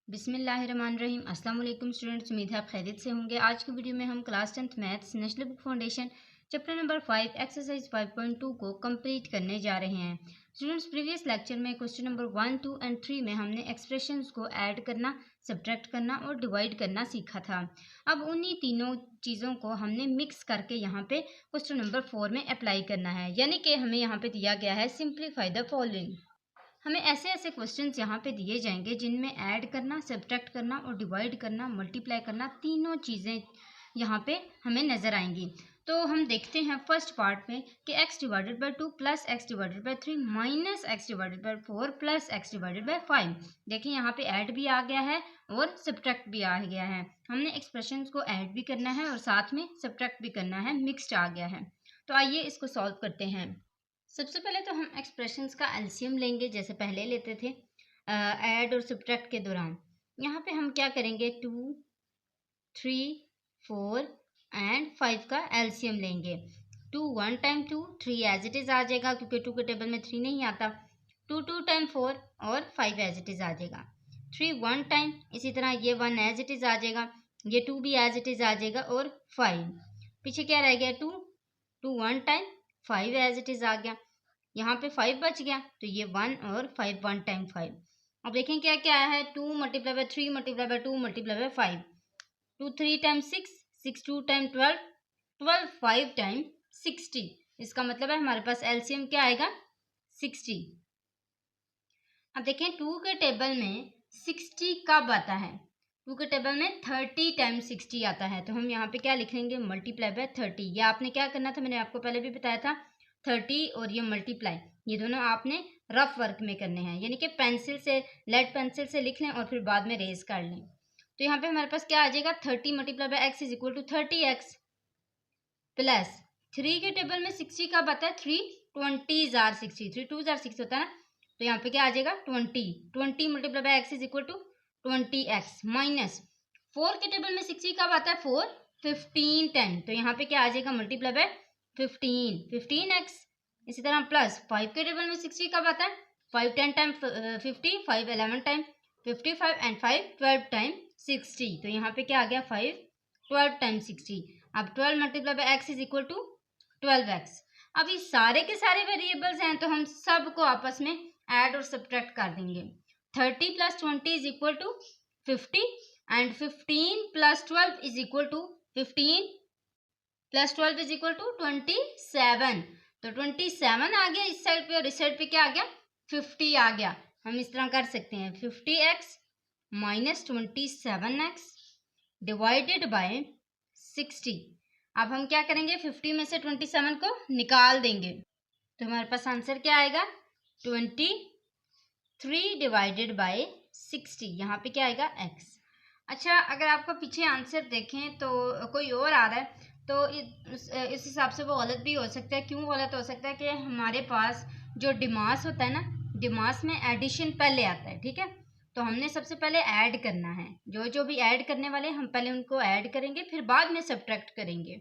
बिस्मिल्लाहिर्रहमानिर्रहीम। अस्सलाम वालेकुम स्टूडेंट्स, उम्मीद है आप खैरियत से होंगे। आज की वीडियो में हम class 10th maths national book foundation chapter number 5 exercise 5.2 को कंप्लीट करने जा रहे हैं। स्टूडेंट्स, प्रीवियस लेक्चर में क्वेश्चन नंबर 1, 2 एंड 3 में हमने एक्सप्रेशंस को ऐड करना, सब्ट्रैक्ट करना और डिवाइड करना सीखा था। अब उन्हीं तीनों चीज़ों को हमने मिक्स करके यहाँ पे क्वेश्चन नंबर 4 में अप्लाई करना है। यानी कि हमें यहाँ पे दिया गया है सिंप्लीफाई द फॉलोइंग। हमें ऐसे ऐसे क्वेश्चंस यहाँ पे दिए जाएंगे जिनमें ऐड करना, सब्ट्रैक्ट करना और डिवाइड करना, मल्टीप्लाई करना, तीनों चीज़ें यहाँ पे हमें नज़र आएंगी। तो हम देखते हैं फर्स्ट पार्ट में कि x divided by 2 plus x divided by 3 minus x divided by 4 plus x divided by 5। देखिए यहाँ पे ऐड भी आ गया है और सब्ट्रैक्ट भी आ गया है। हमने एक्सप्रेशंस को ऐड भी करना है और साथ में सब्ट्रैक्ट भी करना है, मिक्सड आ गया है। तो आइए इसको सॉल्व करते हैं। सबसे पहले तो हम एक्सप्रेशंस का एलसीएम लेंगे, जैसे पहले लेते थे ऐड और सब्ट्रैक्ट के दौरान। यहाँ पे हम क्या करेंगे, 2, 3, 4 एंड 5 का एलसीएम लेंगे। 2 1 टाइम 2, 3 एज इट इज़ आ जाएगा क्योंकि 2 के टेबल में 3 नहीं आता। 2 2 टाइम 4 और 5 एज इट इज़ आ जाएगा। 3 1 टाइम, इसी तरह ये 1 एज इट इज़ आ जाएगा, ये 2 भी एज इट इज़ आ जाएगा और 5 पीछे क्या रह गया, 2 2 1 टाइम 5 एज इट इज़ आ गया। यहाँ पे 5 बच गया तो ये 1 और 5 1 टाइम 5। अब देखें क्या क्या है, 2 multiply by 3 multiply by 2 multiply by 5, 2 3 time 6, 6 2 time 12, 12 5 time 60। इसका मतलब है हमारे पास एलसीएम क्या आएगा, 60। अब देखें 2 के टेबल में 60 कब आता है, 2 के टेबल में 30 टाइम 60 आता है। तो हम यहाँ पे क्या लिख लेंगे, मल्टीप्लाई बाय 30। या आपने क्या करना था, मैंने आपको पहले भी बताया था, 30 और ये मल्टीप्लाई, ये दोनों आपने रफ वर्क में करने हैं, यानी कि पेंसिल से, लेड पेंसिल से लिख लें और फिर बाद में रेज कर लें। तो यहाँ पे हमारे पास क्या आ जाएगा, 30 multiply by x is equal to 30x plus 3 के टेबल में 60 कब आता है, 3 20 जार 60, 3 2 जार 6 होता है ना। तो यहाँ पे क्या आ जाएगा, 20 multiply by x is equal to 20x minus 4 के टेबल में 60 कब आता है, 4 15 10। तो यहाँ पे क्या आ जाएगा, मल्टीप्लाई बाय 15x। इसी तरह प्लस 5 के टेबल में 60 कब आता है, 5 10 टाइम 50, 5 11 टाइम 55 एंड 5 12 टाइम 60। तो यहाँ पे क्या आ गया, 5 12 टाइम 60। अब 12 multiply by x is equal to 12x। अब ये सारे के सारे वेरिएबल्स हैं तो हम सबको आपस में ऐड और सब्ट्रैक्ट कर देंगे। 30 plus 20 is equal to 50 and 15 plus 12 is equal to 15 plus 12 is equal to 27। तो 27 आ गया इस साइड पे और इस साइड पे क्या आ गया, 50 आ गया। हम इस तरह कर सकते हैं, 50x minus 27x divided by 60। अब हम क्या करेंगे, 50 में से 27 को निकाल देंगे तो हमारे पास आंसर क्या आएगा, 23 डिवाइडेड बाय 60। यहाँ पे क्या आएगा, x। अच्छा, अगर आपको पीछे आंसर देखें तो कोई और आ रहा है तो इस हिसाब से वो गलत भी हो सकता है। क्यों गलत हो सकता है कि हमारे पास जो डिमास होता है ना, डिमास में एडिशन पहले आता है, ठीक है। तो हमने सबसे पहले ऐड करना है, जो जो भी ऐड करने वाले हम पहले उनको ऐड करेंगे, फिर बाद में सब्ट्रैक्ट करेंगे।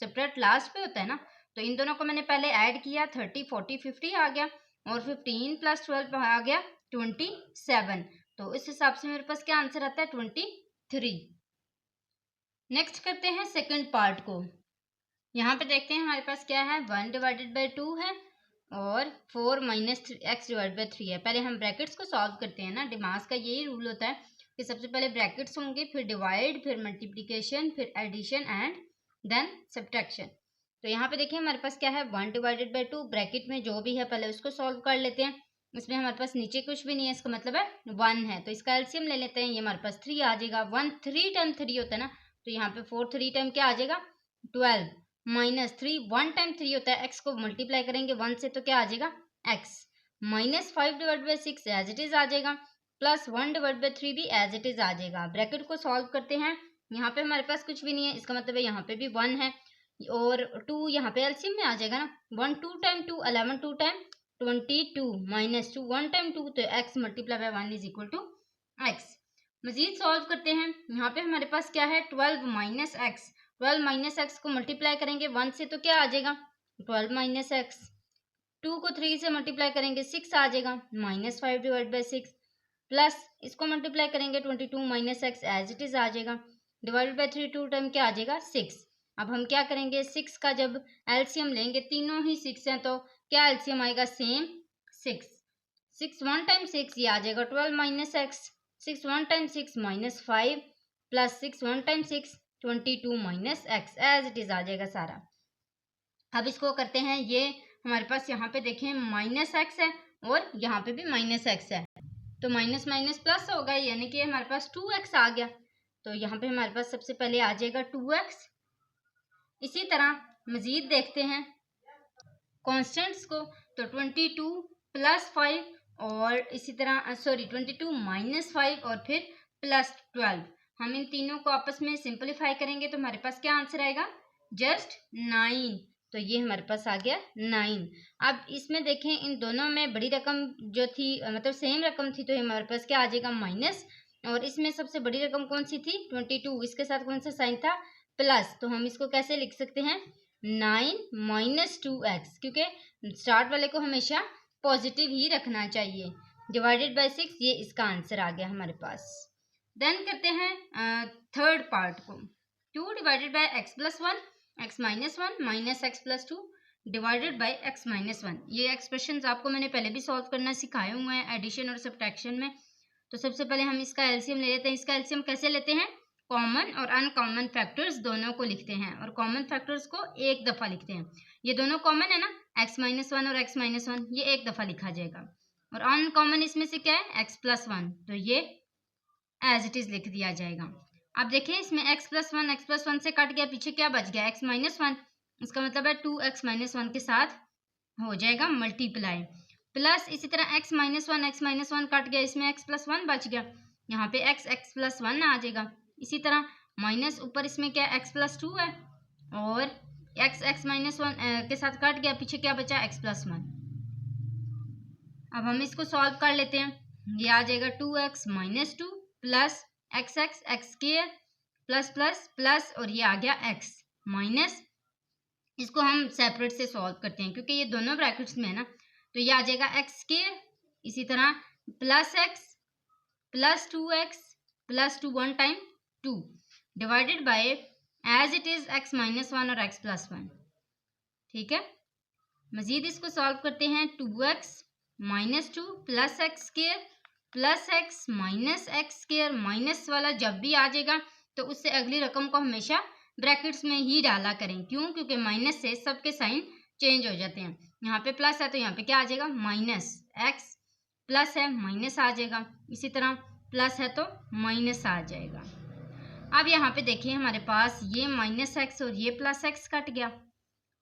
सब्ट्रैक्ट लास्ट पे होता है ना। तो इन दोनों को मैंने पहले ऐड किया, 30 40 50 आ गया और 15 प्लस 12 आ गया 27। तो इस हिसाब से मेरे पास क्या आंसर आता है, 23। नेक्स्ट करते हैं सेकंड पार्ट को। यहाँ पे देखते हैं हमारे पास क्या है, 1 डिवाइडेड बाई 2 है और 4 माइनस एक्स डिवाइड बाई 3 है। पहले हम ब्रैकेट्स को सॉल्व करते हैं ना। डिमास का यही रूल होता है कि सबसे पहले ब्रैकेट्स होंगे, फिर डिवाइड, फिर मल्टीप्लिकेशन, फिर एडिशन एंड देन सब्ट्रैक्शन। तो यहाँ पे देखिए हमारे पास क्या है, 1 डिवाइडेड बाई 2, ब्रैकेट में जो भी है पहले उसको सॉल्व कर लेते हैं। इसमें हमारे पास नीचे कुछ भी नहीं है, इसका मतलब है 1 है, तो इसका एलसीएम ले लेते हैं। ये हमारे पास 3 आ जाएगा, 1 3 टाइम 3 होता है ना, तो यहाँ पे 4 3 टाइम क्या आ जाएगा, 12 माइनस 3 1 टाइम 3 होता है, एक्स को मल्टीप्लाई करेंगे 1 से तो क्या आ जाएगा, x minus 5 divide by 6 as it is आ जाएगा, प्लस 1 डिवाइड बाई 3 भी एज इट इज आ जाएगा। ब्रैकेट को सॉल्व करते हैं, यहाँ पे हमारे पास कुछ भी नहीं है, इसका मतलब है यहाँ पे भी 1 है और 2 यहाँ पे एलसीएम में आ जाएगा ना। 1 2 टाइम 2 11 2 टाइम 22 माइनस 2 1 टाइम 2, तो x multiply by 1 is equal to x. मजीद सॉल्व करते हैं, यहाँ पे हमारे पास क्या है, 12 माइनस एक्स, 12 माइनस एक्स को मल्टीप्लाई करेंगे 1 से तो क्या आ जाएगा, 12 माइनस एक्स। 2 को 3 से मल्टीप्लाई करेंगे 6 आ जाएगा, माइनस 5 डिवाइड बाई 6 प्लस इसको मल्टीप्लाई करेंगे 22 minus x as it is आ जाएगा, डिवाइडेड बाई 3 टू टाइम क्या आ जाएगा 6। अब हम क्या करेंगे 6 का जब एलसीएम लेंगे, तीनों ही 6 हैं तो क्या एलसीएम आएगा सेम 6। 6 1 टाइम 6 ये आ जाएगा 12 minus x, 6 1 time 6 minus 5 plus 6 1 time 6 22 minus x as it is आ जाएगा सारा। अब इसको करते हैं, ये हमारे पास यहाँ पे देखें माइनस एक्स है और यहाँ पे भी माइनस एक्स है, तो माइनस माइनस प्लस होगा, यानी कि हमारे पास 2x आ गया। तो यहाँ पे हमारे पास सबसे पहले आ जाएगा 2x। इसी तरह मज़ीद देखते हैं कॉन्स्टेंट्स को, तो 22 प्लस 5 और इसी तरह 22 माइनस 5 और फिर प्लस 12। हम इन तीनों को आपस में सिंपलीफाई करेंगे तो हमारे पास क्या आंसर आएगा जस्ट 9। तो ये हमारे पास आ गया 9। अब इसमें देखें इन दोनों में बड़ी रकम जो थी मतलब सेम रकम थी, तो हमारे पास क्या आ जाएगा माइनस, और इसमें सबसे बड़ी रकम कौन सी थी 22, इसके साथ कौन सा साइन था प्लस, तो हम इसको कैसे लिख सकते हैं 9 माइनस 2x, क्योंकि स्टार्ट वाले को हमेशा पॉजिटिव ही रखना चाहिए, डिवाइडेड बाय 6। ये इसका आंसर आ गया हमारे पास। देन करते हैं थर्ड पार्ट को, 2 divided by x plus 1 x minus 1 minus x plus 2 divided by x minus 1। ये एक्सप्रेशंस आपको मैंने पहले भी सॉल्व करना सिखाए हुए हैं एडिशन और सब्ट्रैक्शन में। तो सबसे पहले हम इसका एलसीएम ले लेते हैं। इसका एलसीएम कैसे लेते हैं, कॉमन और अनकॉमन फैक्टर्स दोनों को लिखते हैं, और कॉमन फैक्टर्स को एक दफ़ा लिखते हैं। ये दोनों कॉमन है ना, x माइनस 1 और x माइनस 1, ये एक दफ़ा लिखा जाएगा। और अनकॉमन इसमें से क्या है x प्लस 1, तो ये एज इट इज़ लिख दिया जाएगा। अब देखिए इसमें x प्लस 1 से कट गया, पीछे क्या बच गया x माइनस 1, इसका मतलब है 2x माइनस 1 के साथ हो जाएगा मल्टीप्लाई, प्लस इसी तरह x माइनस 1 कट गया, इसमें x प्लस 1 बच गया, यहाँ पे x प्लस 1 आ जाएगा। इसी तरह माइनस ऊपर इसमें क्या x प्लस 2 है, और x माइनस 1 के साथ कट गया, पीछे क्या बचा x प्लस 1। अब हम इसको सॉल्व कर लेते हैं, ये आ जाएगा 2x minus 2 plus x square plus plus plus, और ये आ गया x माइनस, इसको हम सेपरेट से सॉल्व करते हैं क्योंकि ये दोनों ब्रैकेट्स में है ना, तो ये आ जाएगा एक्स स्क्वायर, इसी तरह plus x plus 2x plus 2 1 time 2 divided by as it is x minus 1 और x प्लस 1। ठीक है, मजीद इसको सॉल्व करते हैं, 2x minus 2 plus x square plus x minus x square, minus वाला जब भी आ जाएगा तो उससे अगली रकम को हमेशा ब्रैकेट्स में ही डाला करें। क्यों, क्योंकि माइनस से सबके साइन चेंज हो जाते हैं। यहाँ पे प्लस है तो यहाँ पे क्या आ जाएगा माइनस x, प्लस है माइनस आ जाएगा, इसी तरह प्लस है तो माइनस आ जाएगा। अब यहाँ पे देखिए हमारे पास ये माइनस x और ये प्लस x कट गया,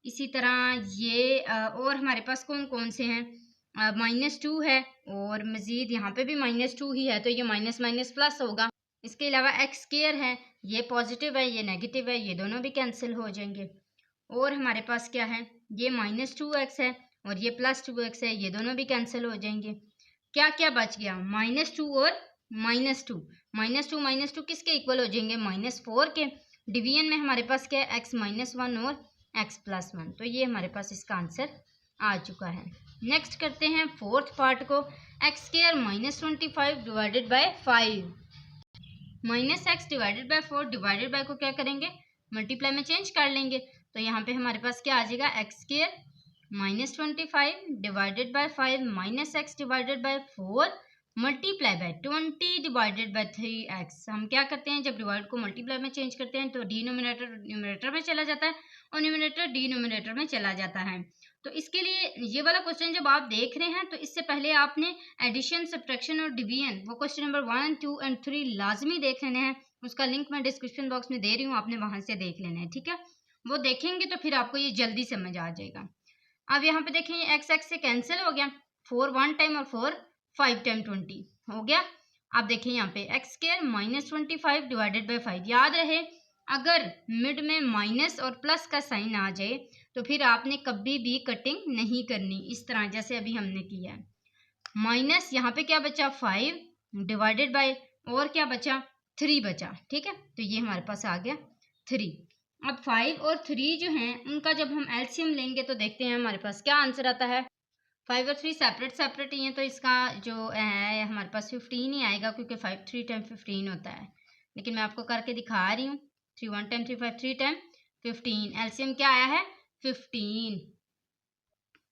इसी तरह ये और हमारे पास कौन कौन से हैं, माइनस 2 है और मज़ीद यहाँ पे भी माइनस 2 ही है, तो ये माइनस माइनस प्लस होगा। इसके अलावा एक्स स्क्वायर है, ये पॉजिटिव है ये नेगेटिव है, ये दोनों भी कैंसिल हो जाएंगे। और हमारे पास क्या है, ये माइनस 2x है और ये प्लस 2x है, ये दोनों भी कैंसिल हो जाएंगे। क्या क्या बच गया, माइनस 2 और माइनस 2, माइनस टू किसके इक्वल हो जाएंगे -4 के। डिवीजन में हमारे पास क्या है x माइनस 1 और x प्लस 1, तो ये हमारे पास इसका आंसर आ चुका है। नेक्स्ट करते हैं फोर्थ पार्ट को, x square minus 25 divided by 5 minus x divided by 4 divided by को क्या करेंगे मल्टीप्लाई में चेंज कर लेंगे, तो यहाँ पे हमारे पास क्या आ जाएगा x square minus 25 divided by 5 minus x divided by 4 multiply by 20 divided by 3x। हम क्या करते हैं, जब डिवाइड को मल्टीप्लाई में चेंज करते हैं तो डिनोमिनेटर न्यूमरेटर में चला जाता है और न्यूमरेटर डिनोमिनेटर में चला जाता है। तो इसके लिए ये वाला क्वेश्चन जब आप देख रहे हैं तो इससे पहले आपने एडिशन सब्ट्रैक्शन और डिवीजन वो क्वेश्चन नंबर 1 2 और 3 लाजमी देख लेने हैं। उसका लिंक मैं डिस्क्रिप्शन बॉक्स में दे रही हूँ, आपने वहां से देख लेना है। ठीक है, वो देखेंगे तो फिर आपको ये जल्दी समझ आ जाएगा। अब यहाँ पे देखें ये एक्स से कैंसिल हो गया, 4 1 टाइम और 4 5 टाइम 20 हो गया। अब देखिए यहाँ पे x square minus 25 divided by 5, याद रहे अगर मिड में माइनस और प्लस का साइन आ जाए तो फिर आपने कभी भी कटिंग नहीं करनी, इस तरह जैसे अभी हमने किया है। माइनस यहाँ पे क्या बचा 5 डिवाइडेड बाय और क्या बचा 3 बचा। ठीक है, तो ये हमारे पास आ गया 3। अब 5 और 3 जो हैं उनका जब हम एलसीएम लेंगे तो देखते हैं हमारे पास क्या आंसर आता है। 5 और 3 सेपरेट सेपरेट ही हैं, तो इसका जो है हमारे पास 15 ही आएगा, क्योंकि 5 3 टाइम 15 होता है। लेकिन मैं आपको करके दिखा रही हूँ। 3 1 टाइम 3 5 3 टाइम 15, एलसीएम क्या आया है 15।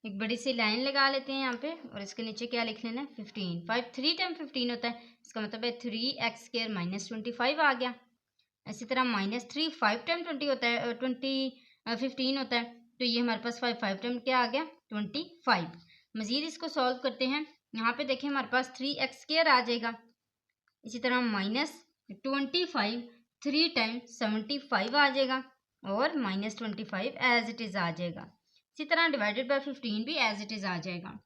एक बड़ी सी लाइन लगा लेते हैं यहाँ पे, और इसके नीचे क्या लिख लेना है 15। 5 3 टाइम 15 होता है, इसका मतलब है 3x² माइनस 25 आ गया। इसी तरह -3 5 टाइम 20 होता है, 15 होता है, तो ये हमारे पास 5 5 टाइम क्या आ गया 25। मजीद इसको सॉल्व करते हैं। यहाँ पे देखें हमारे पास 3x² आ जाएगा। इसी तरह -25 3 टाइम 75 आ जाएगा, और -25 एज इट इज़ आ जाएगा। इसी तरह डिवाइडेड बाय 15 भी एज इट इज़ आ जाएगा।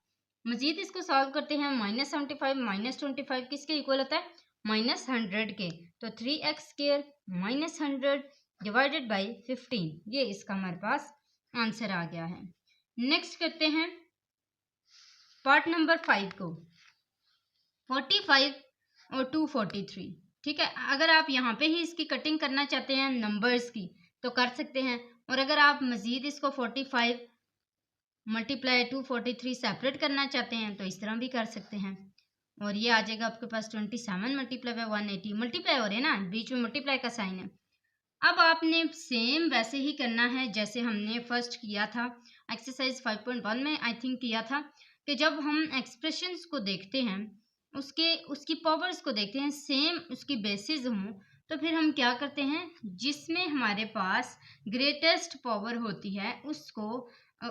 मजीद इसको सॉल्व करते हैं। -75 -25 किसके इक्वल होता है -100 के, तो 3x² -100 डिवाइडेड बाई 15, ये इसका हमारे पास आंसर आ गया है। नेक्स्ट करते हैं पार्ट नंबर 5 को। 45 और 243, ठीक है। अगर आप यहाँ पे ही इसकी कटिंग करना चाहते हैं नंबर्स की तो कर सकते हैं, और अगर आप मजीद इसको 45 मल्टीप्लाई 243 सेपरेट करना चाहते हैं तो इस तरह भी कर सकते हैं। और ये आ जाएगा आपके पास 27 मल्टीप्लाई बाय 180, मल्टीप्लाई हो रहे हैं ना, बीच में मल्टीप्लाई का साइन है। अब आपने सेम वैसे ही करना है जैसे हमने फर्स्ट किया था एक्सरसाइज 5.1 में, आई थिंक किया था, कि जब हम एक्सप्रेशंस को देखते हैं उसकी पावर्स को देखते हैं, सेम उसकी बेसिस हों, तो फिर हम क्या करते हैं, जिसमें हमारे पास ग्रेटेस्ट पावर होती है उसको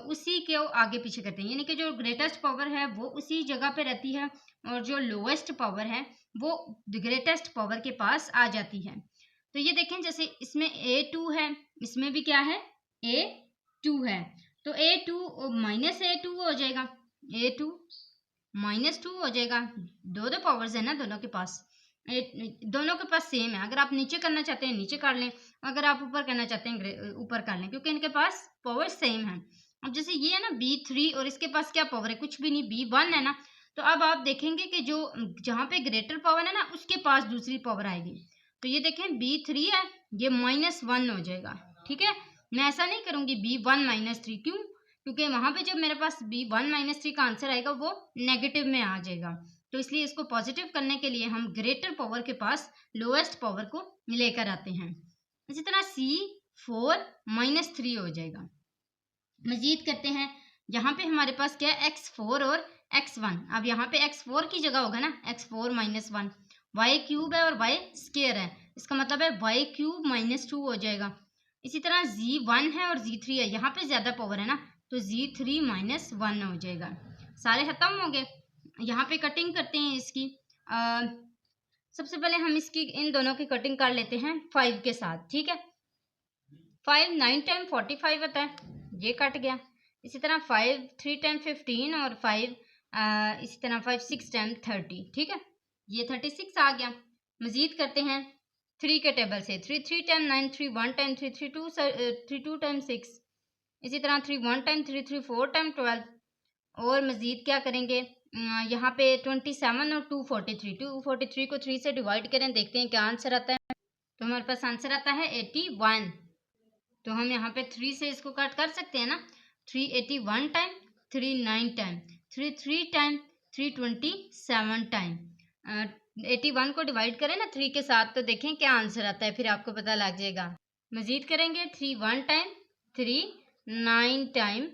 उसी के आगे पीछे करते हैं, यानी कि जो ग्रेटेस्ट पावर है वो उसी जगह पे रहती है, और जो लोएस्ट पावर है वो ग्रेटेस्ट पावर के पास आ जाती है। तो ये देखें, जैसे इसमें A2 है, इसमें भी क्या है A2 है, तो A2 -A2 हो जाएगा, A2 -2 हो जाएगा। दो पावर्स है ना दोनों के पास, दोनों के पास सेम है। अगर आप नीचे करना चाहते हैं नीचे कर लें, अगर आप ऊपर करना चाहते हैं ऊपर कर लें, क्योंकि इनके पास पावर सेम है। अब जैसे ये है ना B3, और इसके पास क्या पावर है, कुछ भी नहीं, B1 है ना, तो अब आप देखेंगे कि जो जहाँ पे ग्रेटर पावर है ना उसके पास दूसरी पावर आएगी। तो ये देखें B3 है, ये -1 हो जाएगा, ठीक है। मैं ऐसा नहीं करूंगी B1 -3, क्यों, क्योंकि वहां पे जब मेरे पास B1 -3 का आंसर आएगा वो नेगेटिव में आ जाएगा, तो इसलिए इसको पॉजिटिव करने के लिए हम ग्रेटर पावर के पास लोएस्ट पावर को लेकर आते हैं। इसी तरह C4 -3 हो जाएगा। मजीद करते हैं, यहाँ पे हमारे पास क्या है x4 और x1। अब यहाँ पे x4 की जगह होगा ना x4 -1, y³ है और y² है, इसका मतलब है y³ -2 हो जाएगा। इसी तरह Z1 है और Z3 है, यहाँ पे ज्यादा पावर है ना, तो Z3 -1 हो जाएगा। सारे खत्म हो गए। यहाँ पे कटिंग करते हैं इसकी। सबसे पहले हम इसकी इन दोनों की कटिंग कर लेते हैं 5 के साथ, ठीक है। 5 9 टाइम 45 होता है, ये कट गया। इसी तरह 5 3 टाइम 15, और 5 इसी तरह 5 6 टाइम 30, ठीक है, ये 36 आ गया। मजीद करते हैं 3 के टेबल से। 3 3 टाइम 9, 3 1 टाइम 3 3 2 टाइम 6, इसी तरह 3 1 टाइम 3 3 4 टाइम 12। और मजीद क्या करेंगे, यहाँ पे 27 और 243 को 3 से डिवाइड करें, देखते हैं क्या आंसर आता है। तो हमारे पास आंसर आता है 81। तो हम यहाँ पे 3 से इसको कट कर सकते हैं ना, 3 81 टाइम, 3 9 टाइम, 3 3 टाइम, 3 27 टाइम। 81 को डिवाइड करें ना 3 के साथ, तो देखें क्या आंसर आता है, फिर आपको पता लग जाएगा। मजीद करेंगे 3 1 टाइम, 3 9 टाइम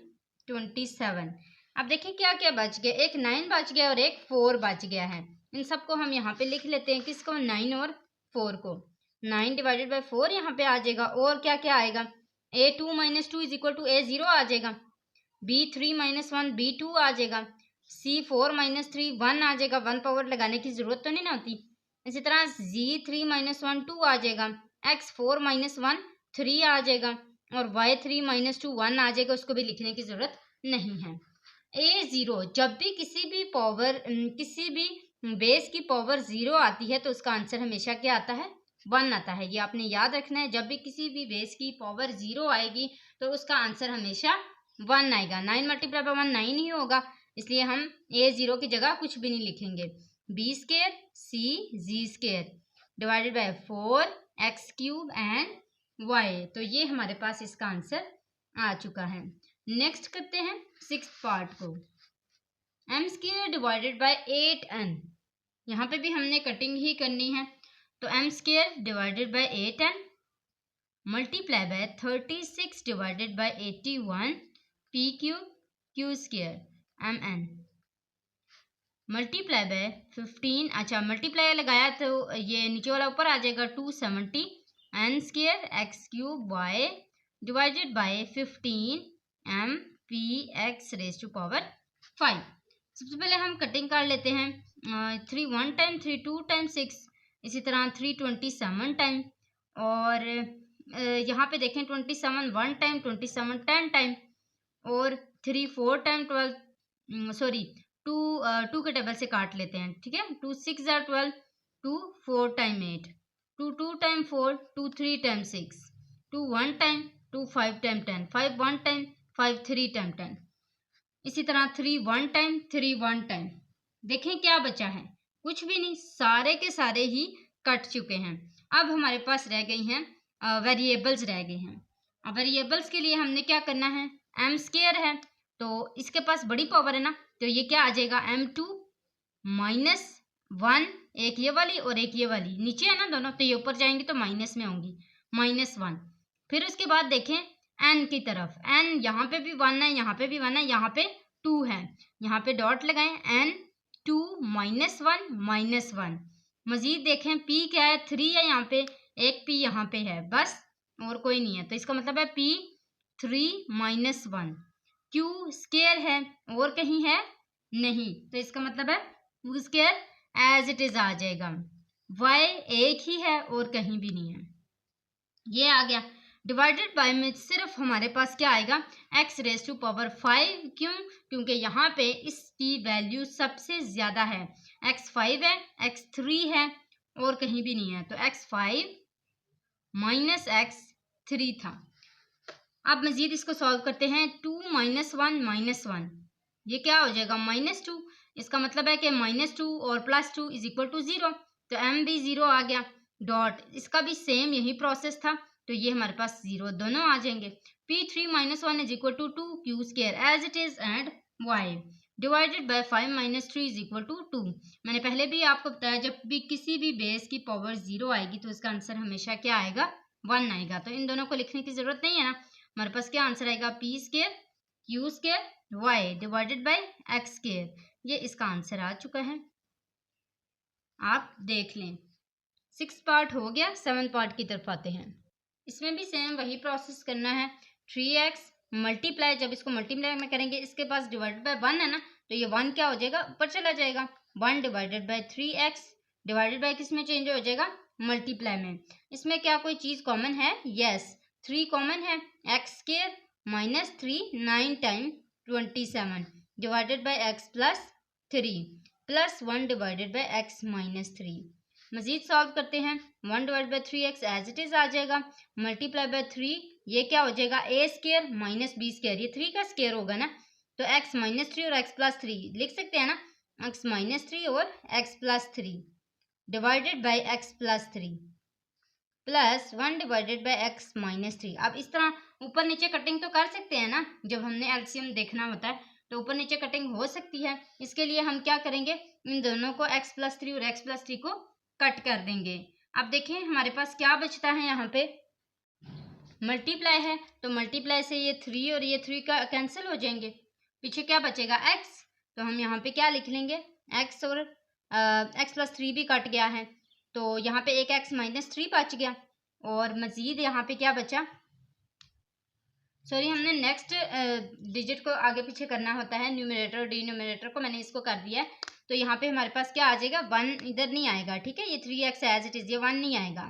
27। अब देखें क्या क्या बच गया, एक 9 बच गया और एक 4 बच गया है। इन सबको हम यहाँ पे लिख लेते हैं, किसको, 9 और 4 को। 9 डिवाइडेड बाई 4 यहाँ पे आ जाएगा, और क्या क्या आएगा, A2 -2 is equal to A0 आ जाएगा, B3 -1 B2 आ जाएगा, C4 -3 1 आ जाएगा, 1 पावर लगाने की जरूरत तो नहीं ना होती। इसी तरह Z3 -1 2 आ जाएगा, X4 -1 3 आ जाएगा, और Y3 -2 1 आ जाएगा, उसको भी लिखने की जरूरत नहीं है। A0, जब भी किसी भी पावर किसी भी बेस की पावर 0 आती है तो उसका आंसर हमेशा क्या आता है, 1 आता है। ये आपने याद रखना है, जब भी किसी भी बेस की पावर 0 आएगी तो उसका आंसर हमेशा 1 आएगा। 9 मल्टीप्लाई बाय 1 9 ही होगा, इसलिए हम A0 की जगह कुछ भी नहीं लिखेंगे। B² C Z² divided by 4x³ and y, तो ये हमारे पास इसका आंसर आ चुका है। नेक्स्ट करते हैं 6th पार्ट को। M square divided by 8n, यहाँ पे भी हमने कटिंग ही करनी है, तो m square divided by 8n multiply by 36 divided by 81 p q square m n multiply by 15, अच्छा मल्टीप्लाई लगाया तो ये नीचे वाला ऊपर आ जाएगा 270 n square x cube y divided by 15 m p x raise to power 5। सबसे पहले हम कटिंग कर लेते हैं, 3 1 टाइम, 3 2 टाइम 6, इसी तरह 3 27 टाइम, और यहाँ पे देखें 27 1 टाइम, 27 10 टाइम, और 3 4 टाइम 12, सॉरी 2 के टेबल से काट लेते हैं, ठीक है। 2 6 are 12, 2 4 time 8, 2 2 time 4, 2 3 time 6, 2 1 time, 2 5 time 10, 5 1 time, 5 3 time 10, इसी तरह 3 1 टाइम, 3 1 टाइम। देखें क्या बचा है, कुछ भी नहीं, सारे के सारे ही कट चुके हैं। अब हमारे पास रह गई हैं वेरिएबल्स रह गए हैं। अब वेरिएबल्स के लिए हमने क्या करना है, एम स्क्वायर है तो इसके पास बड़ी पावर है ना, तो ये क्या आ जाएगा m2 माइनस 1, एक ये वाली और एक ये वाली नीचे है ना दोनों, तो ये ऊपर जाएंगी तो माइनस में होंगी, -1। फिर उसके बाद देखें n की तरफ, n यहाँ पे भी 1 है, यहाँ पे भी 1 है, यहाँ पे 2 है, यहाँ पे डॉट लगाएं, n2 -1 -1। मजीद देखें p क्या है, 3 है यहाँ पे, एक p यहाँ पे है, बस और कोई नहीं है, तो इसका मतलब है p3 -1। q स्क्वायर है और कहीं है नहीं, तो इसका मतलब है q square as it is आ जाएगा। y एक ही है और कहीं भी नहीं है, ये आ गया। डिवाइडेड बाय में सिर्फ हमारे पास क्या आएगा, x रेज टू पावर 5, क्यों, क्योंकि यहाँ पे इसकी वैल्यू सबसे ज्यादा है, x 5 है, x 3 है और कहीं भी नहीं है, तो x 5 माइनस x 3 था। अब मजीद इसको सॉल्व करते हैं, 2 -1 -1, ये क्या हो जाएगा -2, इसका मतलब है कि -2 और +2 इज इक्वल टू 0, तो m भी 0 आ गया, डॉट इसका भी सेम यही प्रोसेस था, तो ये हमारे पास 0 दोनों आ जाएंगे। p3 -1 is equal to 2 q square as it is and y divided by 5 -3 is equal to 2। मैंने पहले भी आपको बताया जब भी किसी भी बेस की पावर 0 आएगी तो इसका आंसर हमेशा क्या आएगा, 1 आएगा, तो इन दोनों को लिखने की जरूरत नहीं है ना, हमारे पास क्या आंसर आएगा, p square q square y divided by x square, ये इसका आंसर आ चुका है, आप देख लें। 6 पार्ट हो गया, 7 पार्ट की तरफ आते हैं। इसमें भी सेम वही प्रोसेस करना है, 3x मल्टीप्लाई, जब इसको मल्टीप्लाई में करेंगे इसके पास डिवाइडेड बाय 1 है ना, तो ये 1 क्या हो जाएगा, ऊपर चला जाएगा, 1 divided bye 3x divided by किस में चेंज हो जाएगा, मल्टीप्लाई में। इसमें क्या कोई चीज़ कॉमन है, यस 3 कॉमन है, x square -3 9 time 27 divided by x plus 3 plus 1 divided by x -3। मजीद सॉल्व करते हैं, 1 divide by 3x as it is आ जाएगा, मल्टीप्लाई बाय 3, ये क्या हो जाएगा, a square minus b square, ये 3 का स्क्वायर होगा ना, तो x -3 और x प्लस 3 लिख सकते हैं ना, x -3 और x plus 3 divided by x plus 3 plus 1 divided by x -3। अब इस तरह ऊपर नीचे कटिंग तो कर सकते हैं ना, जब हमने एलसीएम देखना होता है तो ऊपर नीचे कटिंग हो सकती है, इसके लिए हम क्या करेंगे, इन दोनों को x प्लस 3 और x प्लस 3 को कट कर देंगे। अब देखें हमारे पास क्या बचता है, यहाँ पे मल्टीप्लाई है तो मल्टीप्लाई से ये 3 और ये 3 का कैंसिल हो जाएंगे, पीछे क्या बचेगा x, तो हम यहाँ पे क्या लिख लेंगे, x और x प्लस 3 भी कट गया है, तो यहाँ पे एक x -3 बच गया, और मजीद यहाँ पे क्या बचा, सॉरी हमने नेक्स्ट डिजिट को आगे पीछे करना होता है, न्यूमरेटर और डिनोमिनेटर को मैंने इसको कर दिया है, तो यहाँ पे हमारे पास क्या आ जाएगा, 1 इधर नहीं आएगा, ठीक है, ये 3x एज इट इज, ये 1 नहीं आएगा,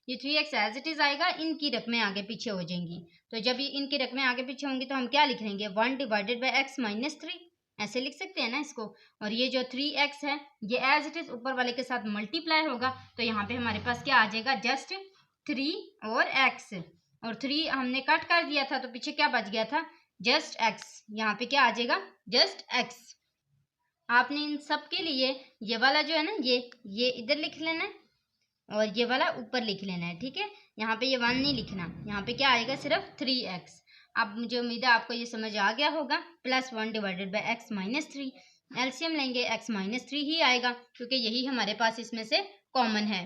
ये 3x एज इट इज आएगा, इनकी रकमें आगे पीछे हो जाएंगी, तो जब ये इनकी रकमें आगे पीछे होंगी तो हम क्या लिख लेंगे, 1 डिवाइडेड बाय x -3, ऐसे लिख सकते हैं ना इसको, और ये जो 3x है ये एज इट इज ऊपर वाले के साथ मल्टीप्लाई होगा, तो यहाँ पे हमारे पास क्या आ जाएगा, जस्ट 3 और x, और 3 हमने कट कर दिया था तो पीछे क्या बच गया था, जस्ट x, यहाँ पे क्या आ जाएगा, जस्ट x। आपने इन सब के लिए ये वाला जो है ना, ये इधर लिख लेना है और ये वाला ऊपर लिख लेना है, ठीक है, यहाँ पे ये 1 नहीं लिखना, यहाँ पे क्या आएगा, सिर्फ 3x। अब मुझे उम्मीद है आपको ये समझ आ गया होगा, +1 डिवाइडेड बाय x -3, एलसीएम लेंगे x माइनस 3 ही आएगा, क्योंकि यही हमारे पास इसमें से कॉमन है।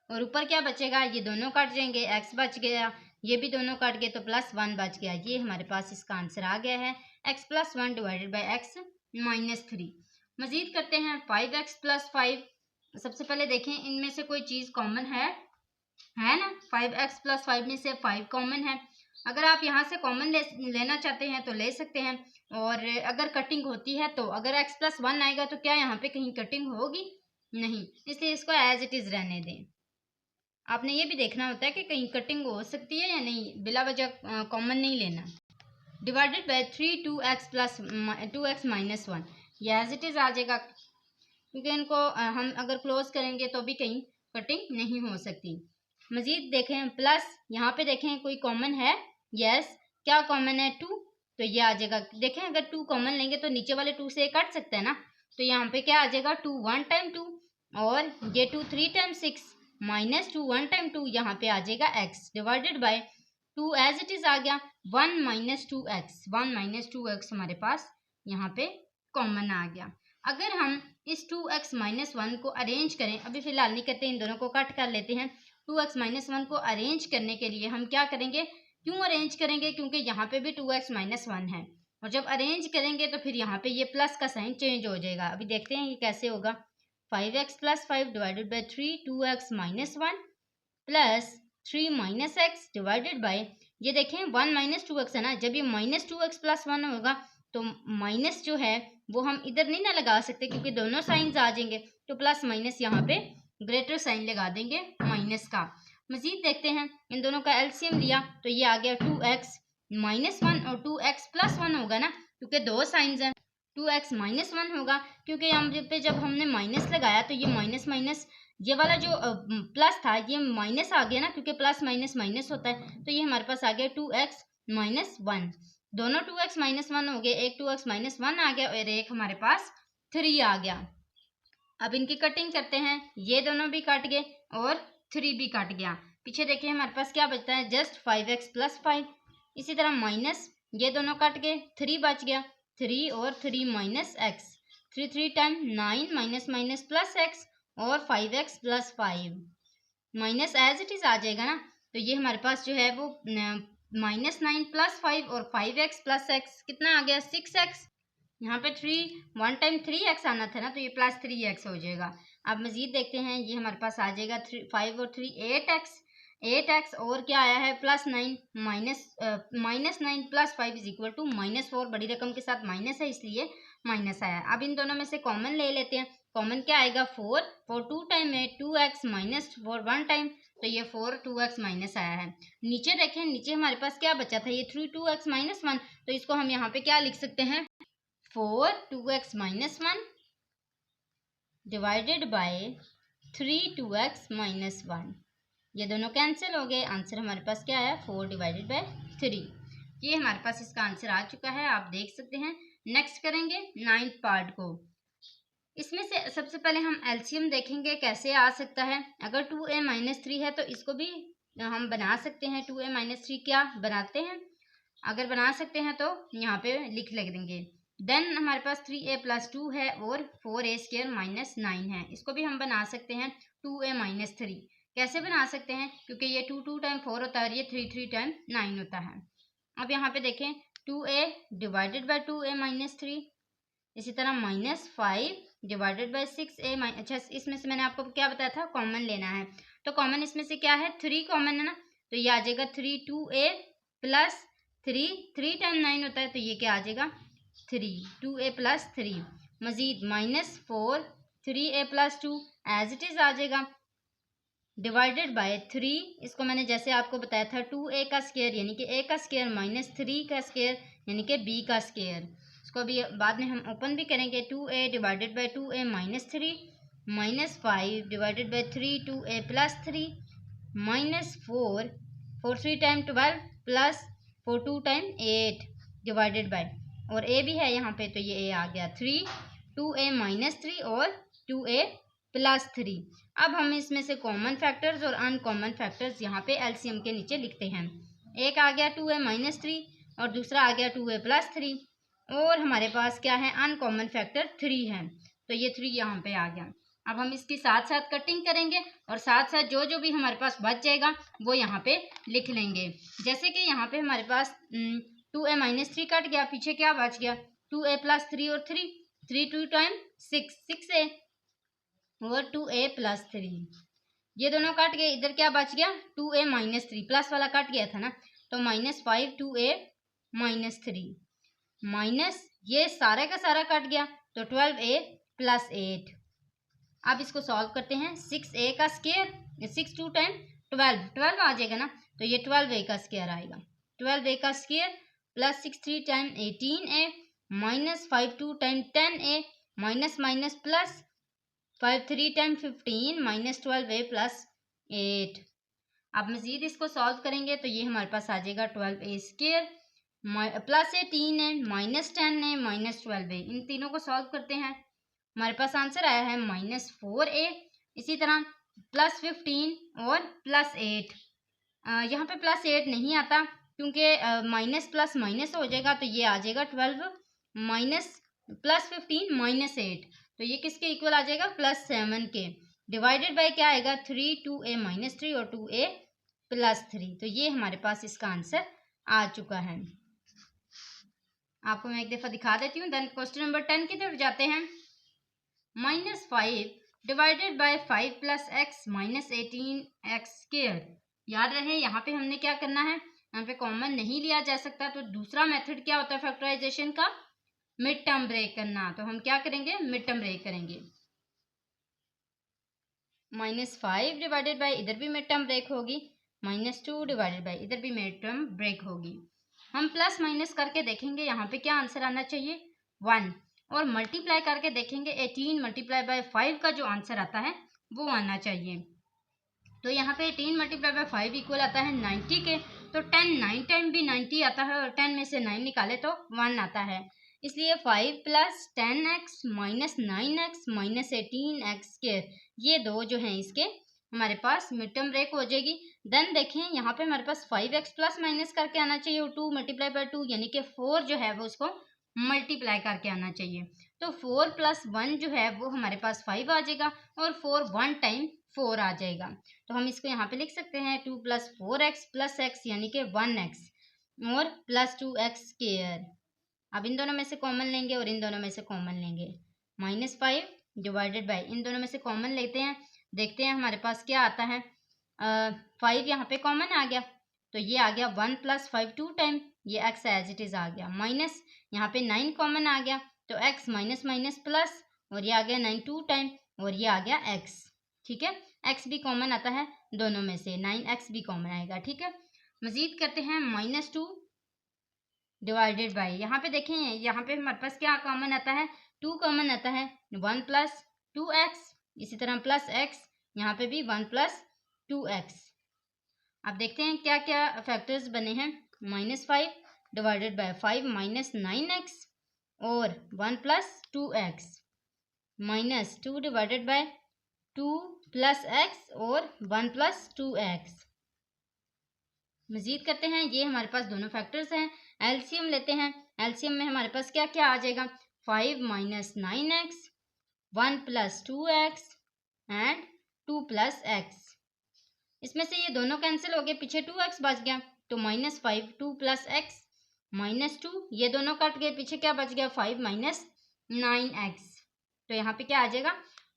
और ऊपर क्या बचेगा, ये दोनों कट जाएंगे, x बच गया, ये भी दोनों कट गए तो प्लस 1 बच गया। ये हमारे पास इसका आंसर आ गया है x plus 1 divided by x minus 3। मजीद करते हैं 5x प्लस 5। सबसे पहले देखें इनमें से कोई चीज़ कॉमन है ना। 5x प्लस 5 में से 5 कॉमन है। अगर आप यहाँ से कॉमन लेना चाहते हैं तो ले सकते हैं, और अगर कटिंग होती है तो अगर x प्लस 1 आएगा तो क्या यहाँ पे कहीं कटिंग होगी, नहीं, इसलिए इसको एज इट इज़ रहने दें। आपने ये भी देखना होता है कि कहीं कटिंग हो सकती है या नहीं, बिला वजह कॉमन नहीं लेना। Divided by 3 2x plus 2x minus 1, ये एज इट इज़ आ जाएगा, क्योंकि इनको हम अगर क्लोज करेंगे तो भी कहीं कटिंग नहीं हो सकती। मजीद देखें प्लस, यहाँ पे देखें कोई कॉमन है, यस, क्या कॉमन है 2, तो ये आ जाएगा। देखें अगर 2 कॉमन लेंगे तो नीचे वाले 2 से कट सकते हैं ना, तो यहाँ पे क्या आ जाएगा 2 1 टाइम 2, और ये 2 3 टाइम 6 माइनस 2 1 टाइम 2, यहाँ पे आ जाएगा x divided by 2 as it is आ गया 1 माइनस 2x, 1 माइनस 2x हमारे पास यहाँ पे कॉमन आ गया। अगर हम इस 2x माइनस 1 को अरेंज करें, अभी फिलहाल नहीं करते, इन दोनों को कट कर लेते हैं। 2x माइनस 1 को अरेंज करने के लिए हम क्या करेंगे, क्यों अरेंज करेंगे, क्योंकि यहाँ पे भी 2x माइनस 1 है, और जब अरेंज करेंगे तो फिर यहाँ पे ये प्लस का साइन चेंज हो जाएगा। अभी देखते हैं ये कैसे होगा। 5x plus 5 divided by 3 2x minus 1 plus 3 minus x divided by, ये देखें 1 माइनस 2x है ना, जब ये माइनस 2x प्लस 1 होगा तो माइनस जो है वो हम इधर नहीं ना लगा सकते, क्योंकि दोनों साइंस आ जाएंगे, तो प्लस माइनस यहाँ पे ग्रेटर साइन लगा देंगे माइनस का। मजीद देखते हैं, इन दोनों का एलसीएम लिया तो ये आ गया 2x माइनस 1 और 2x प्लस 1 होगा ना, क्योंकि दो साइंस हैं। 2x माइनस 1 होगा क्योंकि यहाँ पे जब हमने माइनस लगाया तो ये माइनस माइनस, ये वाला जो प्लस था ये माइनस आ गया ना, क्योंकि प्लस माइनस माइनस होता है, तो ये हमारे पास आ गया 2x माइनस 1। दोनों 2x माइनस 1 हो गए, एक 2x माइनस 1 आ गया और एक हमारे पास 3 आ गया। अब इनकी कटिंग करते हैं, ये दोनों भी कट गए और 3 भी कट गया। पीछे देखिए हमारे पास क्या बचता है, जस्ट 5x प्लस 5। इसी तरह माइनस, ये दोनों कट गए, 3 बच गया, 3 और 3 minus x, 3 3 time 9 minus minus plus x और 5x plus 5 minus as it is आ जाएगा ना, तो ये हमारे पास जो है वो माइनस 9 प्लस 5 और 5x प्लस x कितना आ गया 6x। यहाँ पे 3 1 टाइम 3x आना था ना, तो ये प्लस 3x हो जाएगा। अब मजीद देखते हैं, ये हमारे पास आ जाएगा 5 और 3 8x और क्या आया है plus 9 minus 9 plus 5 is equal to minus 4, बड़ी रकम के साथ माइनस है इसलिए माइनस आया। अब इन दोनों में से कॉमन ले लेते हैं, कॉमन क्या आएगा 4 2 टाइम है 2x माइनस 4 1 टाइम, तो ये 4 2x माइनस आया है। नीचे देखें, नीचे हमारे पास क्या बचा था, ये 3 2x माइनस 1, तो इसको हम यहाँ पे क्या लिख सकते हैं 4 2x minus 1 divided bye 3 2x minus 1, ये दोनों कैंसिल हो गए। आंसर हमारे पास क्या आया 4 डिवाइडेड बाय 3। ये हमारे पास इसका आंसर आ चुका है, आप देख सकते हैं। नेक्स्ट करेंगे 9th पार्ट को। इसमें से सबसे पहले हम एलसीएम देखेंगे कैसे आ सकता है। अगर 2a माइनस 3 है तो इसको भी हम बना सकते हैं। 2a माइनस 3 क्या बनाते हैं, अगर बना सकते हैं तो यहाँ पे लिख देंगे। देन हमारे पास 3a प्लस 2 है और 4a स्क्वायर माइनस 9 है, इसको भी हम बना सकते हैं 2a माइनस 3। कैसे बना सकते हैं, क्योंकि ये 2 2 टाइम 4 होता है और ये 3 3 टाइम 9 होता है। अब यहाँ पे देखें 2a divided by 2a minus 3, इसी तरह माइनस 5 डिवाइडेड बाय 6a। अच्छा, इसमें से मैंने आपको क्या बताया था कॉमन लेना है, तो कॉमन इसमें से क्या है 3 कॉमन है ना, तो ये आ जाएगा 3 2a प्लस 3 3 टाइम 9 होता है, तो ये क्या आ जाएगा 3 2a प्लस 3। मजीद minus 4 3a plus 2 as it is आ जाएगा डिवाइडेड बाय 3, इसको मैंने जैसे आपको बताया था 2a का स्क्वायर यानी कि a का स्क्वायर माइनस 3 का स्क्वायर यानी कि b का स्क्वायर, इसको भी बाद में हम ओपन भी करेंगे। 2a divided by 2a minus 3 minus 5 divided by 3 2a plus 3 minus 4 4 3 time 12 plus 4 2 time 8 divided by, और a भी है यहाँ पे तो ये a आ गया 3 2a माइनस 3 और 2a प्लस 3। अब हम इसमें से कॉमन फैक्टर्स और अनकॉमन फैक्टर्स यहाँ पे एलसीएम के नीचे लिखते हैं। एक आ गया 2a माइनस 3 और दूसरा आ गया 2a प्लस 3, और हमारे पास क्या है, अनकॉमन फैक्टर 3 है, तो ये 3 यहाँ पे आ गया। अब हम इसकी साथ साथ कटिंग करेंगे और साथ साथ जो जो भी हमारे पास बच जाएगा वो यहाँ पे लिख लेंगे। जैसे कि यहाँ पे हमारे पास 2a माइनस 3 कट गया, पीछे क्या बच गया, 2a प्लस 3 और 3 2 टाइम 6a और 2a प्लस 3, ये दोनों कट गए, इधर क्या बच गया, 2a माइनस 3, प्लस वाला कट गया था ना, तो -5 2a माइनस 3 माइनस ये सारा का सारा कट गया, तो 12a प्लस 8। अब इसको सॉल्व करते हैं, 6a का स्क्वायर, 6 2 टाइम 12 आ जाएगा ना, तो ये 12a का स्क्वायर आएगा, 12a का square plus 6 3 time 18a minus 5 2 time 10a minus minus plus 5 3 time 15 minus 12a plus 8। अब मज़ीद इसको सॉल्व करेंगे तो ये हमारे पास आ जाएगा 12a स्क्वायर प्लस 18 है माइनस 10 है माइनस 12a। इन तीनों को सॉल्व करते हैं, हमारे पास आंसर आया है -4a। इसी तरह प्लस 15 और प्लस 8, यहाँ पे प्लस 8 नहीं आता क्योंकि माइनस प्लस माइनस हो जाएगा, तो ये आ जाएगा 12 माइनस प्लस 15 माइनस 8, तो ये किसके इक्वल आ जाएगा, +7 के। डिवाइडेड बाय क्या आएगा, 3 2a माइनस 3 और 2a प्लस 3, तो ये हमारे पास इसका आंसर आ चुका है। आपको मैं एक दफ़ा दिखा देती हूँ। देन क्वेश्चन नंबर 10 की तरफ जाते हैं। -5 divided by 5 plus x minus 18x square. याद रहे यहाँ पे हमने क्या करना है, यहाँ पे कॉमन नहीं लिया जा सकता, तो दूसरा मेथड क्या होता है फैक्टराइजेशन का, मिड टर्म ब्रेक करना। तो हम क्या करेंगे, मिड टर्म ब्रेक करेंगे। -5 डिवाइडेड बाय, इधर भी मिड टर्म ब्रेक होगी, -2 डिवाइडेड बाय, इधर भी मिड टर्म ब्रेक होगी। हम प्लस माइनस करके देखेंगे यहाँ पे क्या आंसर आना चाहिए, 1, और मल्टीप्लाई करके देखेंगे 18 मल्टीप्लाई बाय 5 का जो आंसर आता है वो आना चाहिए। तो यहाँ पे 18 मल्टीप्लाई बाय 5 इक्वल आता है 90 के, तो 10 9 टाइम भी 90 आता है, और 10 में से 9 निकाले तो 1 आता है। इसलिए 5 plus 10x minus 9x minus 18x square, ये दो जो हैं इसके हमारे पास मिड टर्म ब्रेक हो जाएगी। देन देखें यहाँ पे हमारे पास 5x प्लस माइनस करके आना चाहिए, और 2 मल्टीप्लाई बाय 2 यानी कि 4 जो है वो उसको मल्टीप्लाई करके आना चाहिए। तो 4 प्लस 1 जो है वो हमारे पास 5 आ जाएगा, और 4 1 टाइम 4 आ जाएगा। तो हम इसको यहाँ पे लिख सकते हैं 2 प्लस 4x प्लस x यानी कि 1x और प्लस 2x स्क्वायर। अब इन दोनों में से कॉमन लेंगे और इन दोनों में से कॉमन लेंगे, -5 डिवाइडेड बाय, इन दोनों में से कॉमन लेते हैं, देखते हैं हमारे पास क्या आता है। 5 यहाँ पे कॉमन आ गया, तो ये आ गया 1 प्लस 5 2 टाइम, ये x एज इट इज़ आ गया, माइनस यहाँ पे 9 कॉमन आ गया, तो x माइनस माइनस प्लस, और ये आ गया 9 2 टाइम, और ये आ गया x। ठीक है, x भी कॉमन आता है दोनों में से, 9x भी कॉमन आएगा। ठीक है, मज़ीद करते हैं, -2 डिवाइडेड बाय, यहाँ पे देखें यहाँ पे हमारे पास क्या कॉमन आता है, 2 कॉमन आता है, 1 प्लस 2x, इसी तरह प्लस x, यहाँ पे भी 1 प्लस 2x। अब देखते हैं क्या क्या फैक्टर्स बने हैं, -5 डिवाइडेड बाय 5 माइनस 9x और 1 plus 2x, -2 divided by 2 plus x और 1 प्लस 2x। मज़ीद करते हैं, ये हमारे पास दोनों फैक्टर्स हैं, एलसीएम लेते हैं। एलसीएम में हमारे पास क्या क्या आ जाएगा, 5 minus 9x 1 plus 2x and 2 plus x। इसमें से ये दोनों कैंसिल हो गए, पीछे 2x बच गया, तो -5 2 प्लस x -2, ये दोनों कट गए, पीछे क्या बच गया, 5 माइनस 9x, तो यहाँ पे क्या आ जाएगा,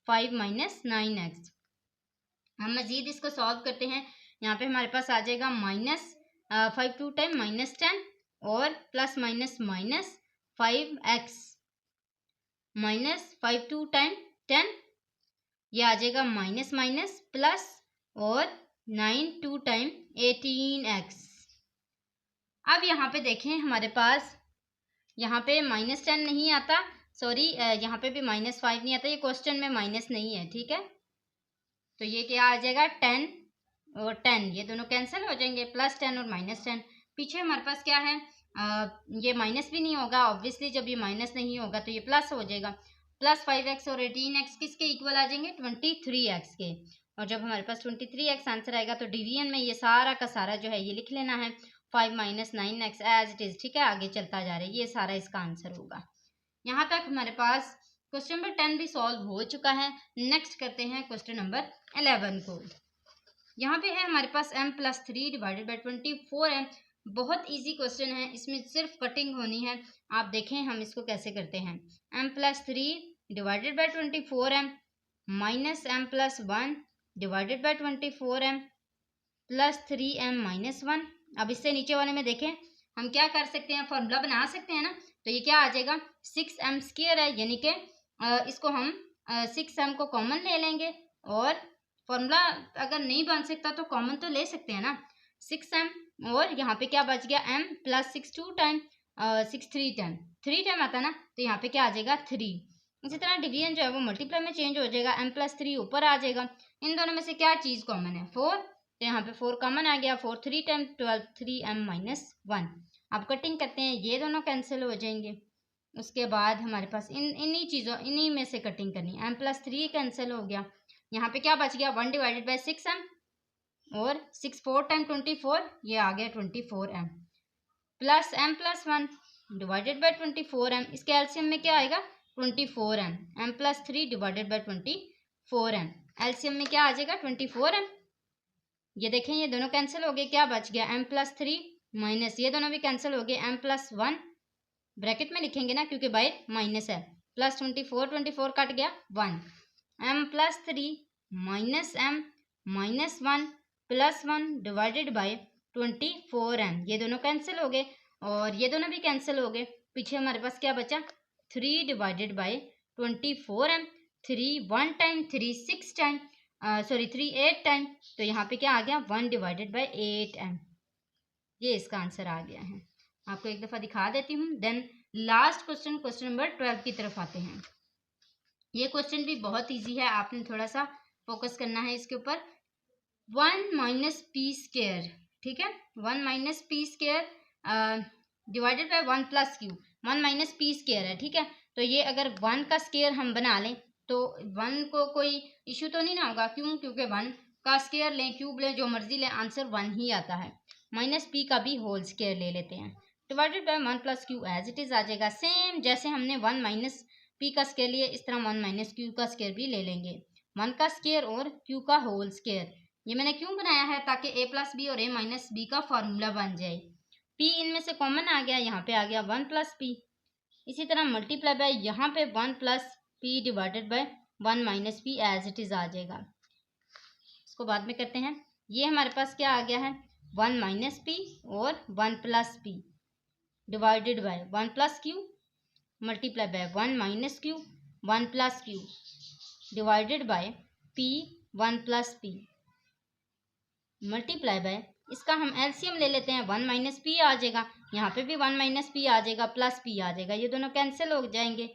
5 माइनस 9x। हम मज़ीद इसको सॉल्व करते हैं, यहाँ पे हमारे पास आ जाएगा -5 2 टाइम -10 और plus minus minus 5x -5 2 time 10, ये आ जाएगा माइनस माइनस प्लस और 9 2 टाइम 18x। अब यहाँ पे देखें हमारे पास यहाँ पे -10 नहीं आता, सॉरी यहाँ पे भी -5 नहीं आता, ये क्वेश्चन में माइनस नहीं है। ठीक है, तो ये क्या आ जाएगा, 10 और 10, ये दोनों कैंसिल हो जाएंगे, +10 और -10। पीछे हमारे पास क्या है, ये माइनस भी नहीं होगा ऑब्वियसली, जब ये माइनस नहीं होगा तो ये प्लस हो जाएगा, प्लस 5x और 18x किसके इक्वल आ जाएंगे, 23x के। और जब हमारे पास 23x आंसर आएगा तो डिवीजन में ये सारा का सारा जो है ये लिख लेना है, 5 minus 9x as it is, ठीक है, आगे चलता जा रहा है। ये सारा इसका आंसर होगा। यहाँ तक हमारे पास क्वेश्चन नंबर 10 भी सॉल्व हो चुका है। नेक्स्ट करते हैं क्वेश्चन नंबर 11 को। यहाँ पे है हमारे पास m+3 डिवाइडेड बाई 24m। बहुत इजी क्वेश्चन है, इसमें सिर्फ कटिंग होनी है। आप देखें हम इसको कैसे करते हैं। m+3 divided by 24m minus m+1 divided by 24m plus 3m minus 1। अब इससे नीचे वाले में देखें हम क्या कर सकते हैं, फॉर्मूला बना सकते हैं ना। तो ये क्या आ जाएगा, 6m² है, यानी कि इसको हम 6m को कॉमन ले लेंगे, और फॉर्मूला अगर नहीं बन सकता तो कॉमन तो ले सकते हैं ना, 6m। और यहाँ पे क्या बच गया, m plus 6 2 time 6 3 time 3 time आता ना, तो यहाँ पे क्या आ जाएगा 3। इसी तरह डिवीजन जो है वो मल्टीप्लाई में चेंज हो जाएगा, m+3 ऊपर आ जाएगा। इन दोनों में से क्या चीज़ कॉमन है, 4, तो यहाँ पे 4 कॉमन आ गया, 4 3 टाइम 12 3m माइनस 1। अब कटिंग करते हैं, ये दोनों कैंसिल हो जाएंगे। उसके बाद हमारे पास इन्हीं में से कटिंग करनी है। m+3 कैंसिल हो गया, यहाँ पे क्या बच गया 1 डिवाइडेड बाई 6m, और 6 4 टाइम 24, ये आ गया 24m, plus m+1 divided by 24m। इसके एलसीएम में क्या आएगा 24m, m+3 divided by 24m, LCM में क्या आ जाएगा 24m। ये देखें ये दोनों कैंसिल हो गए, क्या बच गया m+3 माइनस ये दोनों भी कैंसिल हो गए, m+1 ब्रैकेट में लिखेंगे ना क्योंकि बाय माइनस है, प्लस 24 कट गया 1, m+3 minus m minus 1 plus 1 divided bye 24m। ये दोनों कैंसिल हो गए और ये दोनों भी कैंसिल हो गए। पीछे हमारे पास क्या बचा 3 divided by 24m, 3 1 time 3 6 time 3 8 time, तो यहाँ पे क्या आ गया 1 डिवाइडेड बाय 8m। ये इसका आंसर आ गया है। आपको एक दफ़ा दिखा देती हूँ, देन लास्ट क्वेश्चन नंबर 12 की तरफ आते हैं। ये क्वेश्चन भी बहुत इजी है, आपने थोड़ा सा फोकस करना है इसके ऊपर। 1 माइनस पी स्क्वायर, ठीक है, 1 minus P square divided by 1 plus Q, 1 minus P square है, ठीक है। तो ये अगर 1 का स्क्वायर हम बना लें तो 1 को कोई इशू तो नहीं ना होगा, क्यों, क्योंकि 1 का स्क्वायर लें क्यूब लें जो मर्जी लें आंसर 1 ही आता है। माइनस पी का भी होल स्क्वायर ले लेते हैं, divided by 1 plus q as it is आ जाएगा। सेम जैसे हमने 1 माइनस पी का स्क्वायर लिया, इस तरह 1 माइनस क्यू का स्क्वायर भी ले लेंगे। 1 का स्क्वायर और क्यू का होल स्क्वायर, ये मैंने क्यों बनाया है, ताकि a प्लस बी और a माइनस बी का फॉर्मूला बन जाए। p इनमें से कॉमन आ गया, यहाँ पे आ गया 1 प्लस पी। इसी तरह मल्टीप्लाई बाय यहाँ पे 1 plus p divided by 1 minus p as it is आ जाएगा। इसको बाद में करते हैं। ये हमारे पास क्या आ गया है 1 माइनस पी और 1 plus p divided by 1 plus Q multiply by 1 minus Q 1 plus Q divided by P 1 plus P multiply by, इसका हम एलसीएम ले लेते हैं, 1 माइनस पी आ जाएगा, यहाँ पे भी 1 माइनस पी आ जाएगा, प्लस पी आ जाएगा, ये दोनों कैंसिल हो जाएंगे,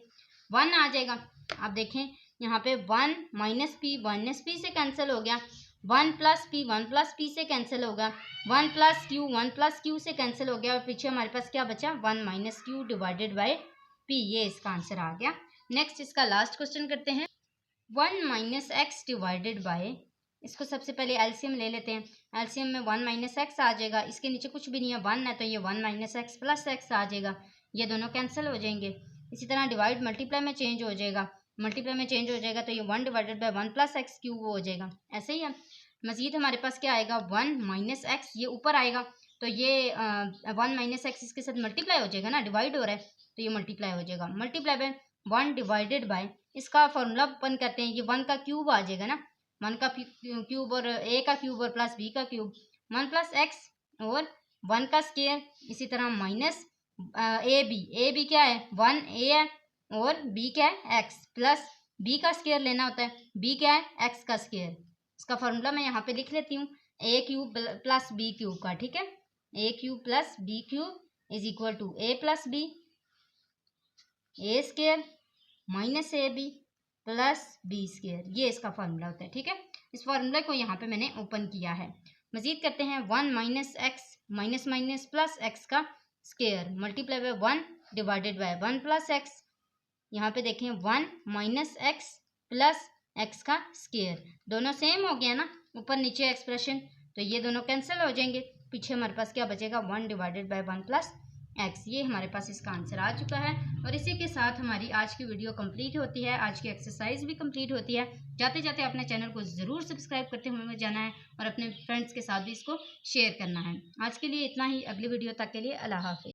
1 आ जाएगा। आप देखें यहाँ पे 1 माइनस पी से कैंसिल हो गया, 1 प्लस पी से कैंसिल होगा, 1 प्लस क्यू से कैंसिल हो गया, और पीछे हमारे पास क्या बचा 1 minus Q divided by P, ये इसका आंसर आ गया। नेक्स्ट इसका लास्ट क्वेश्चन करते हैं। 1 माइनस एक्स डिवाइडेड बाय, इसको सबसे पहले एलसीएम ले लेते हैं। एलसीएम में 1 माइनस एक्स आ जाएगा, इसके नीचे कुछ भी नहीं है 1 है, तो ये 1 माइनस एक्स प्लस एक्स आ जाएगा, ये दोनों कैंसिल हो जाएंगे। इसी तरह डिवाइड मल्टीप्लाई में चेंज हो जाएगा, तो ये 1 divided by 1 plus x cube हो जाएगा, ऐसे ही है। मजीद हमारे पास क्या आएगा 1 माइनस एक्स, ये ऊपर आएगा, तो ये 1 माइनस एक्स इसके साथ मल्टीप्लाई हो जाएगा ना, डिवाइड हो रहा है तो ये मल्टीप्लाई हो जाएगा, मल्टीप्लाई बाय 1 डिवाइडेड बाय, इसका फॉर्मूला अपन करते हैं, ये 1 का क्यूब आ जाएगा ना, 1 का क्यूब और a का क्यूब और प्लस b का क्यूब, 1 प्लस एक्स और 1 का स्क्वायर, इसी तरह माइनस ए बी क्या है 1 a है और b क्या है x, प्लस b का स्क्वायर लेना होता है, b क्या है x का स्क्वायर। इसका फॉर्मूला मैं यहाँ पे लिख लेती हूँ, a cube plus b cube का, ठीक है, a cube plus b cube is equal to a plus b, a square minus a b plus b square, ये इसका फार्मूला होता है, ठीक है। इस फार्मूला को यहाँ पे मैंने ओपन किया है। मजीद करते हैं 1 minus x minus minus plus x का square multiply by 1 divided by 1 plus x, यहाँ पे देखें 1 माइनस एक्स प्लस एक्स का स्क्वायर, दोनों सेम हो गया ना, ऊपर नीचे एक्सप्रेशन, तो ये दोनों कैंसिल हो जाएंगे, पीछे हमारे पास क्या बचेगा, 1 डिवाइडेड बाई 1 प्लस एक्स। ये हमारे पास इसका आंसर आ चुका है। और इसी के साथ हमारी आज की वीडियो कंप्लीट होती है, आज की एक्सरसाइज भी कंप्लीट होती है। जाते जाते अपने चैनल को ज़रूर सब्सक्राइब करते हुए जाना है और अपने फ्रेंड्स के साथ भी इसको शेयर करना है। आज के लिए इतना ही, अगली वीडियो तक के लिए अल्लाह हाफिज़।